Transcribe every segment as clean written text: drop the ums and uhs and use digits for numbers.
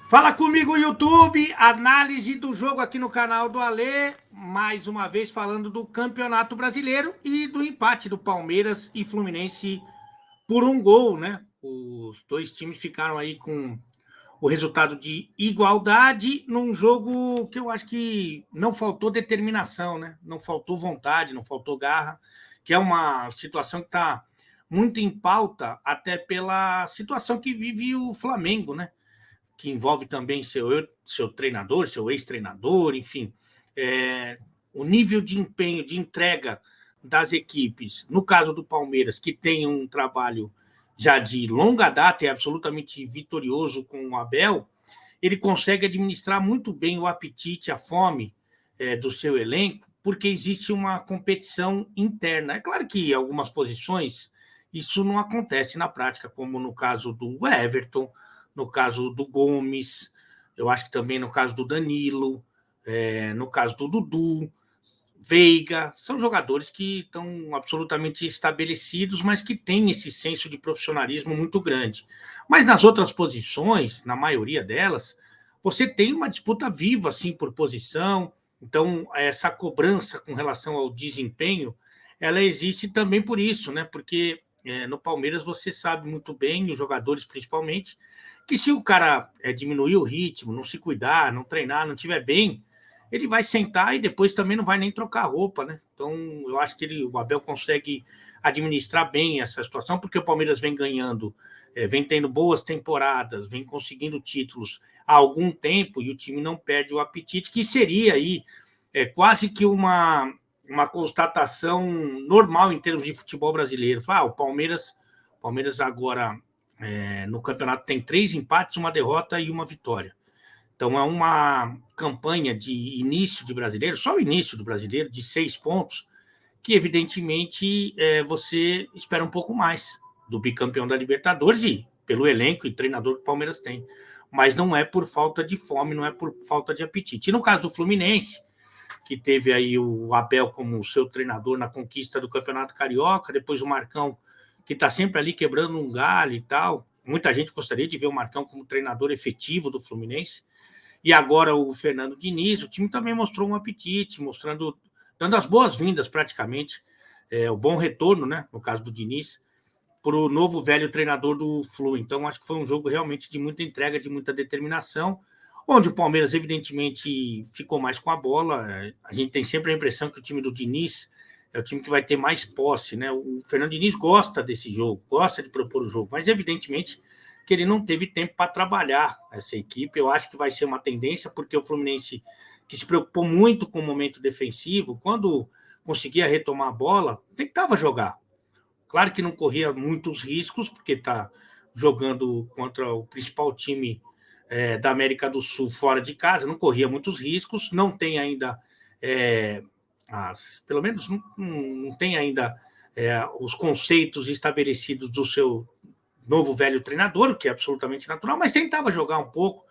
Fala comigo, YouTube, análise do jogo aqui no canal do Alê, mais uma vez falando do Campeonato Brasileiro e do empate do Palmeiras e Fluminense por um gol, né? Os dois times ficaram aí com o resultado de igualdade num jogo que eu acho que não faltou determinação, né? Não faltou vontade, não faltou garra, que é uma situação que está muito em pauta até pela situação que vive o Flamengo, né? Que envolve também seu treinador, seu ex-treinador, enfim, o nível de empenho, de entrega das equipes, no caso do Palmeiras, que tem um trabalho já de longa data e absolutamente vitorioso com o Abel, ele consegue administrar muito bem o apetite, a fome do seu elenco, porque existe uma competição interna. É claro que em algumas posições isso não acontece na prática, como no caso do Everton, no caso do Gomes, eu acho que também no caso do Danilo, no caso do Dudu, Veiga, são jogadores que estão absolutamente estabelecidos, mas que têm esse senso de profissionalismo muito grande. Mas nas outras posições, na maioria delas, você tem uma disputa viva assim por posição. Então, essa cobrança com relação ao desempenho, ela existe também por isso, né? Porque no Palmeiras você sabe muito bem, os jogadores principalmente, que se o cara diminuir o ritmo, não se cuidar, não treinar, não estiver bem, ele vai sentar e depois também não vai nem trocar roupa, né? Então, eu acho que o Abel consegue administrar bem essa situação, porque o Palmeiras vem ganhando, vem tendo boas temporadas, vem conseguindo títulos há algum tempo e o time não perde o apetite, que seria aí quase que uma constatação normal em termos de futebol brasileiro. O Palmeiras agora no campeonato tem 3 empates, uma derrota e uma vitória. Então, é uma campanha de início de brasileiro, só o início do brasileiro, de 6 pontos, que, evidentemente, você espera um pouco mais do bicampeão da Libertadores e pelo elenco e treinador que o Palmeiras tem. Mas não é por falta de fome, não é por falta de apetite. E no caso do Fluminense, que teve aí o Abel como seu treinador na conquista do Campeonato Carioca, depois o Marcão, que está sempre ali quebrando um galho e tal. Muita gente gostaria de ver o Marcão como treinador efetivo do Fluminense. E agora o Fernando Diniz, o time também mostrou um apetite, dando as boas-vindas praticamente, o bom retorno, né, no caso do Diniz, para o novo velho treinador do Flu. Então, acho que foi um jogo realmente de muita entrega, de muita determinação, onde o Palmeiras, evidentemente, ficou mais com a bola. A gente tem sempre a impressão que o time do Diniz é o time que vai ter mais posse, né? O Fernando Diniz gosta desse jogo, gosta de propor o jogo, mas, evidentemente, que ele não teve tempo para trabalhar essa equipe. Eu acho que vai ser uma tendência, porque o Fluminense, que se preocupou muito com o momento defensivo, quando conseguia retomar a bola, tentava jogar. Claro que não corria muitos riscos, porque está jogando contra o principal time da América do Sul fora de casa, não corria muitos riscos, não tem ainda, pelo menos não tem ainda os conceitos estabelecidos do seu novo velho treinador, o que é absolutamente natural, mas tentava jogar um pouco.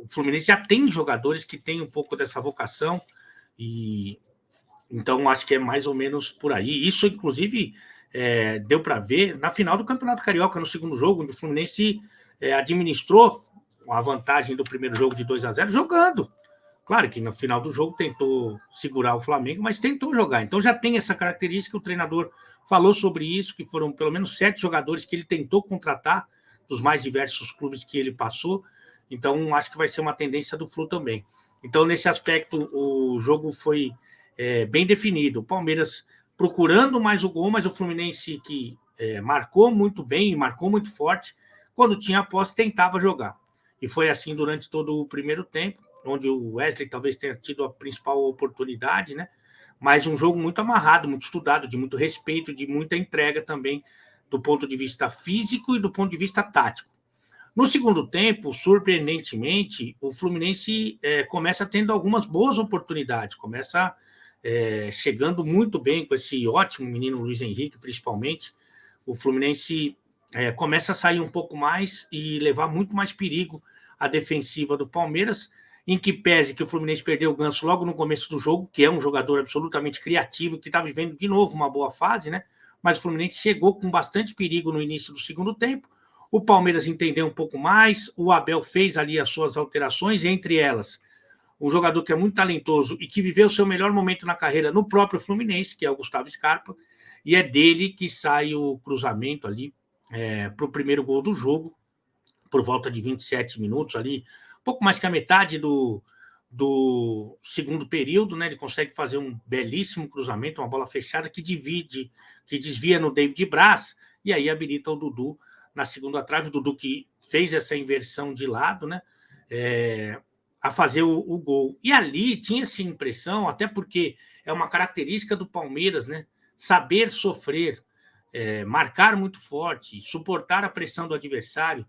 O Fluminense já tem jogadores que têm um pouco dessa vocação, e então acho que é mais ou menos por aí. Isso, inclusive, deu para ver na final do Campeonato Carioca, no segundo jogo, onde o Fluminense administrou a vantagem do primeiro jogo de 2-0 jogando. Claro que no final do jogo tentou segurar o Flamengo, mas tentou jogar. Então já tem essa característica, o treinador falou sobre isso, que foram pelo menos 7 jogadores que ele tentou contratar, dos mais diversos clubes que ele passou. Então acho que vai ser uma tendência do Flu também. Então, nesse aspecto, o jogo foi bem definido. O Palmeiras procurando mais o gol, mas o Fluminense, que marcou muito bem, marcou muito forte, quando tinha a posse, tentava jogar. E foi assim durante todo o primeiro tempo, onde o Wesley talvez tenha tido a principal oportunidade, né? Mas um jogo muito amarrado, muito estudado, de muito respeito, de muita entrega também, do ponto de vista físico e do ponto de vista tático. No segundo tempo, surpreendentemente, o Fluminense começa tendo algumas boas oportunidades, começa chegando muito bem com esse ótimo menino Luiz Henrique, principalmente. O Fluminense começa a sair um pouco mais e levar muito mais perigo à defensiva do Palmeiras, em que pese que o Fluminense perdeu o Ganso logo no começo do jogo, que é um jogador absolutamente criativo, que está vivendo de novo uma boa fase, né? Mas o Fluminense chegou com bastante perigo no início do segundo tempo, O Palmeiras entendeu um pouco mais, o Abel fez ali as suas alterações, entre elas um jogador que é muito talentoso e que viveu o seu melhor momento na carreira no próprio Fluminense, que é o Gustavo Scarpa, e é dele que sai o cruzamento ali para o primeiro gol do jogo, por volta de 27 minutos ali, pouco mais que a metade do segundo período, né? Ele consegue fazer um belíssimo cruzamento, uma bola fechada que desvia no David Braz, e aí habilita o Dudu na segunda trave, o Dudu que fez essa inversão de lado, né? A fazer o gol. E ali tinha essa impressão, até porque é uma característica do Palmeiras, né? Saber sofrer, marcar muito forte, suportar a pressão do adversário.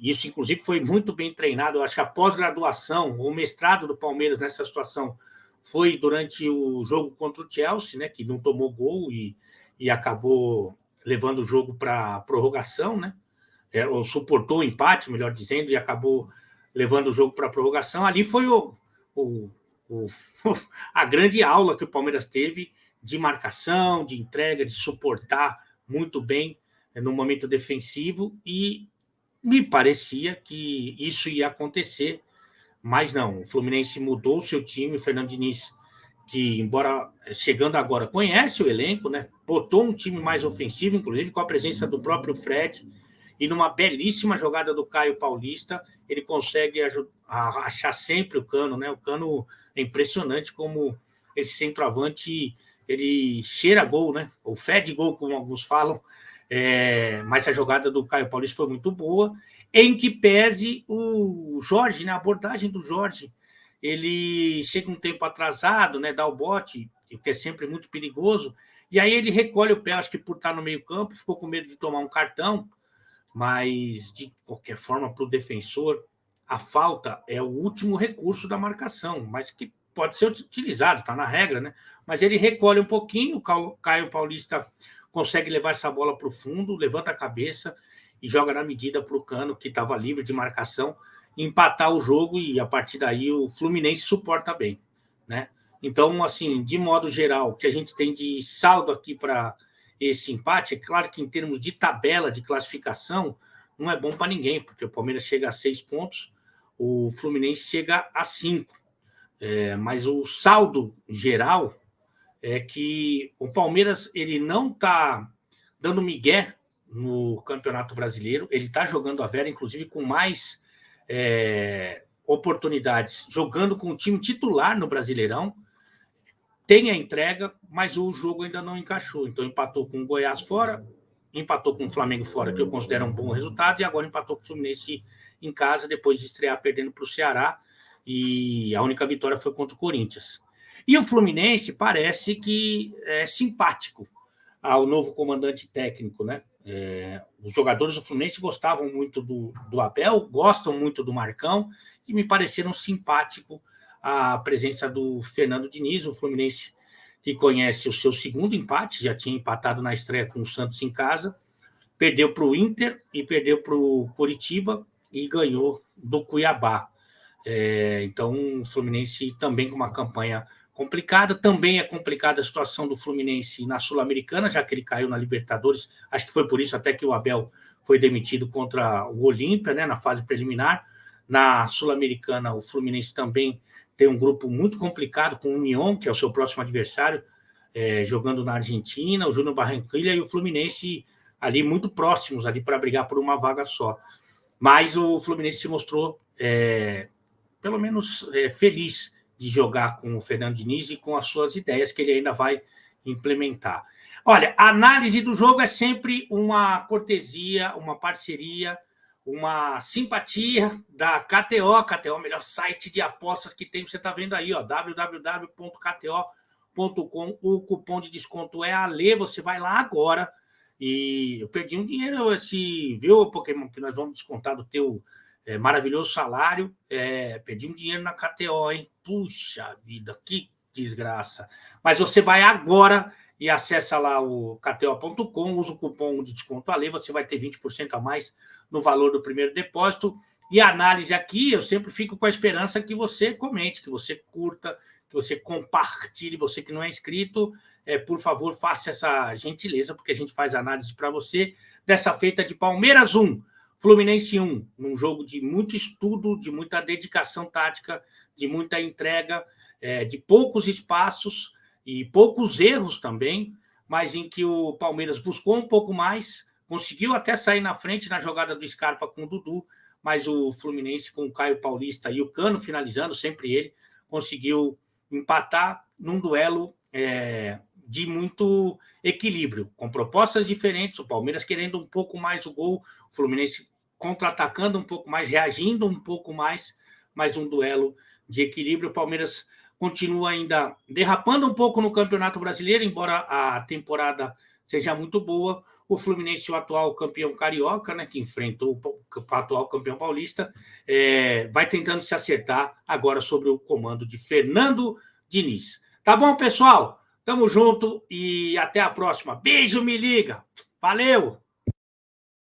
Isso, inclusive, foi muito bem treinado. Eu acho que a pós-graduação, o mestrado do Palmeiras nessa situação foi durante o jogo contra o Chelsea, né, que não tomou gol e acabou levando o jogo para prorrogação, né, ou suportou o empate, melhor dizendo, e acabou levando o jogo para prorrogação. Ali foi a grande aula que o Palmeiras teve de marcação, de entrega, de suportar muito bem no momento defensivo, e me parecia que isso ia acontecer, mas não. O Fluminense mudou o seu time, o Fernando Diniz, que, embora chegando agora, conhece o elenco, né? Botou um time mais ofensivo, inclusive com a presença do próprio Fred, e numa belíssima jogada do Caio Paulista, ele consegue achar sempre o Cano, né? O Cano é impressionante como esse centroavante, ele cheira gol, né? Ou fede gol, como alguns falam. Mas a jogada do Caio Paulista foi muito boa, em que pese o Jorge, né, a abordagem do Jorge, ele chega um tempo atrasado, né, dá o bote, o que é sempre muito perigoso, e aí ele recolhe o pé, acho que por estar no meio campo, ficou com medo de tomar um cartão, mas de qualquer forma para o defensor, a falta é o último recurso da marcação, mas que pode ser utilizado, está na regra, né? Mas ele recolhe um pouquinho, o Caio Paulista consegue levar essa bola para o fundo, levanta a cabeça e joga na medida para o Cano, que estava livre de marcação, empatar o jogo, e a partir daí o Fluminense suporta bem, né? Então, assim, de modo geral, o que a gente tem de saldo aqui para esse empate, é claro que em termos de tabela de classificação, não é bom para ninguém, porque o Palmeiras chega a 6 pontos, o Fluminense chega a 5. Mas o saldo geral é que o Palmeiras, ele não está dando migué no Campeonato Brasileiro, ele está jogando a vera, inclusive com mais oportunidades, jogando com o time titular no Brasileirão, tem a entrega, mas o jogo ainda não encaixou. Então empatou com o Goiás fora, empatou com o Flamengo fora, que eu considero um bom resultado, e agora empatou com o Fluminense em casa, depois de estrear perdendo para o Ceará, e a única vitória foi contra o Corinthians. E o Fluminense parece que é simpático ao novo comandante técnico, né? Os jogadores do Fluminense gostavam muito do Abel, gostam muito do Marcão, e me pareceram simpático a presença do Fernando Diniz, o Fluminense que conhece o seu segundo empate, já tinha empatado na estreia com o Santos em casa, perdeu para o Inter e perdeu para o Coritiba e ganhou do Cuiabá. Então, o Fluminense também com uma campanha complicada. Também é complicada a situação do Fluminense na Sul-Americana, já que ele caiu na Libertadores. Acho que foi por isso até que o Abel foi demitido contra o Olímpia, né, na fase preliminar. Na Sul-Americana, o Fluminense também tem um grupo muito complicado com o Unión, que é o seu próximo adversário, jogando na Argentina, o Júnior Barranquilla e o Fluminense ali muito próximos ali para brigar por uma vaga só. Mas o Fluminense se mostrou pelo menos feliz de jogar com o Fernando Diniz e com as suas ideias que ele ainda vai implementar. Olha, a análise do jogo é sempre uma cortesia, uma parceria, uma simpatia da KTO. KTO, o melhor site de apostas que tem, você está vendo aí, ó, www.kto.com. O cupom de desconto é ALE, você vai lá agora. E eu perdi um dinheiro, viu, Pokémon, que nós vamos descontar do teu maravilhoso salário. Perdi um dinheiro na KTO, hein? Puxa vida, que desgraça. Mas você vai agora e acessa lá o kto.com, usa o cupom de desconto ALE, você vai ter 20% a mais no valor do primeiro depósito. E a análise aqui, eu sempre fico com a esperança que você comente, que você curta, que você compartilhe, você que não é inscrito, por favor, faça essa gentileza, porque a gente faz análise para você dessa feita de Palmeiras 1, Fluminense 1, num jogo de muito estudo, de muita dedicação tática, de muita entrega, de poucos espaços e poucos erros também, mas em que o Palmeiras buscou um pouco mais, conseguiu até sair na frente na jogada do Scarpa com o Dudu, mas o Fluminense com o Caio Paulista e o Cano finalizando, sempre ele, conseguiu empatar num duelo de muito equilíbrio, com propostas diferentes, o Palmeiras querendo um pouco mais o gol, o Fluminense contra-atacando um pouco mais, reagindo um pouco mais, mas um duelo de equilíbrio. O Palmeiras continua ainda derrapando um pouco no Campeonato Brasileiro, embora a temporada seja muito boa. O Fluminense, o atual campeão carioca, né, que enfrentou o atual campeão paulista, vai tentando se acertar agora sobre o comando de Fernando Diniz. Tá bom, pessoal? Tamo junto e até a próxima. Beijo, me liga. Valeu!